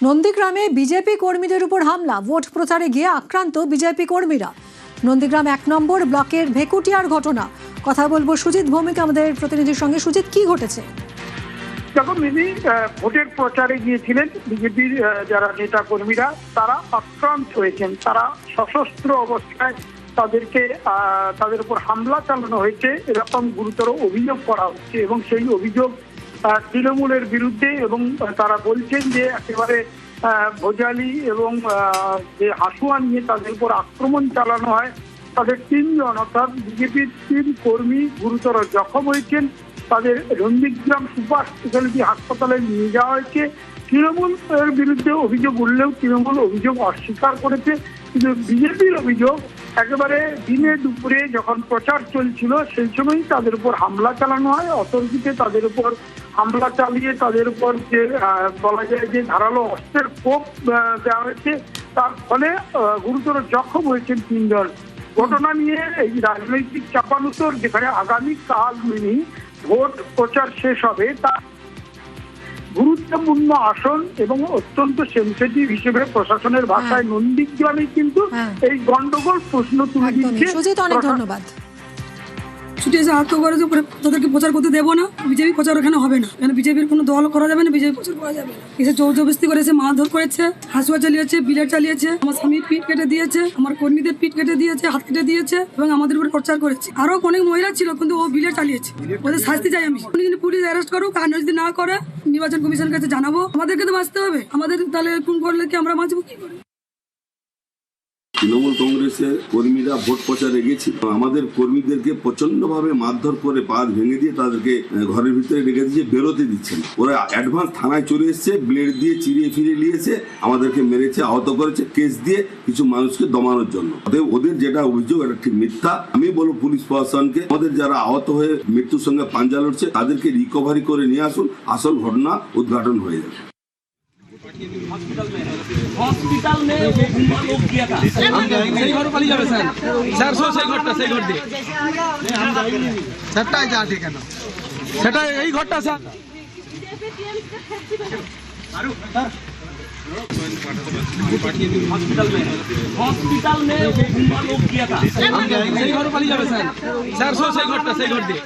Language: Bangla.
নন্দীগ্রামে বিজেপি কর্মীদের উপর হামলা, ভোট প্রচারে গিয়ে আক্রান্ত বিজেপি কর্মীরা। নন্দীগ্রাম 1 নম্বর ব্লকের ভেকুটিয়ার ঘটনা। কথা বলবো সুজিত ভৌমিক আমাদের প্রতিনিধির সঙ্গে। সুজিত, কি ঘটেছে? যখন তিনি ভোটের প্রচারে গিয়েছিলেন, বিজেপির যারা নেতা কর্মীরা তারা আক্রান্ত হয়েছেন। তারা সশস্ত্র অবস্থায় তাদের উপর হামলা চালানো হয়েছে, এরকম গুরুতর অভিযোগ করা হচ্ছে এবং সেই অভিযোগ তৃণমূলের বিরুদ্ধে। এবং তারা বলছেন যে একেবারে ভোজালি এবং যে হাসুয়া নিয়ে তাদের উপর আক্রমণ চালানো হয়। তাদের 3 জন অর্থাৎ বিজেপির 3 কর্মী গুরুতর জখম হয়েছেন। তাদের নন্দীগ্রাম সুপার স্পেশালিটি হাসপাতালে নিয়ে যাওয়া হয়েছে। তৃণমূলের বিরুদ্ধে অভিযোগ উঠলেও তৃণমূল অভিযোগ অস্বীকার করেছে, কিন্তু বিজেপির অভিযোগ একেবারে দিনে দুপুরে যখন প্রচার চলছিল সেই সময়ই তাদের উপর হামলা চালানো হয়। অতর্কিতে তাদের উপর হামলা চালিয়ে তাদের উপর যে বলা যায় যে ধারালো অস্ত্রের কোপ দেওয়া হয়েছে, তার ফলে গুরুতর জখম হয়েছেন 3 জন। ঘটনা নিয়ে এই রাজনৈতিক চাপানুতর, যেখানে আগামীকাল ভোট প্রচার শেষ হবে, তা গুরুত্বপূর্ণ আসন এবং অত্যন্ত সেন্সিটিভ হিসেবে প্রশাসনের ভাষায় নন্দীগ্রামে কিন্তু এই গন্ডগোল প্রশ্ন তুলে দিচ্ছে। সুজিত, অনেক ধন্যবাদ। ছুটি এসে আত্ম করে তাদেরকে প্রচার করতে দেবো না। বিজেপি প্রচার ওখানে হবে না, কারণ বিজেপির কোনো দল করা যাবে না, বিজেপি প্রচার করা যাবে না। এসে জোরজবস্তি করেছে, মারধর করেছে, হাসুয়া চালিয়েছে, বিলেট চালিয়েছে, আমার স্বামীর পিঠ কেটে দিয়েছে, আমার কর্মীদের পিঠ কেটে দিয়েছে, হাত কেটে দিয়েছে এবং আমাদের উপর প্রচার করেছে। আরো অনেক মহিলা ছিল, কিন্তু ও বিলেট চালিয়েছে। ওদের শাস্তি চাই আমি। পুলিশ অ্যারেস্ট করুক, আর যদি না করে নির্বাচন কমিশনের কাছে জানাবো। আমাদেরকে তো বাঁচতে হবে, আমাদের তাহলে খুন করলে কি আমরা বাঁচবো কি করে? তৃণমূল কংগ্রেসের কর্মীরা ভোট প্রচারে গেছিল, আমাদের কর্মীদেরকে প্রচন্ড ভাবে মারধর করে পা ভেঙে দিয়ে তাদেরকে ঘরের ভিতরে রেখে দিয়ে বেরোতে দিচ্ছেন। ওরা অ্যাডভান্স থানায় চলে এসছে, ব্লেড দিয়ে চিরিয়ে ফিরিয়ে নিয়েছে, আমাদেরকে মেরেছে, আহত করেছে, কেস দিয়ে কিছু মানুষকে দমানোর জন্য। ওদের যেটা অভিযোগ এটা ঠিক মিথ্যা। আমি বলবো পুলিশ প্রশাসনকে, আমাদের যারা আহত হয়ে মৃত্যুর সঙ্গে পাঞ্জা লড়ছে তাদেরকে রিকভারি করে নিয়ে আসুন, আসল ঘটনা উদ্ঘাটন হয়ে যাবে। हॉस्पिटल में वो लोग किया था सही घर वाली जावे सर सही घटना सही घट दे हम जाएंगे सेटा जा ठीक है ना सेटा यही घटना सर हॉस्पिटल में वो लोग किया था सही घर वाली जावे सर सही घटना सही घट दे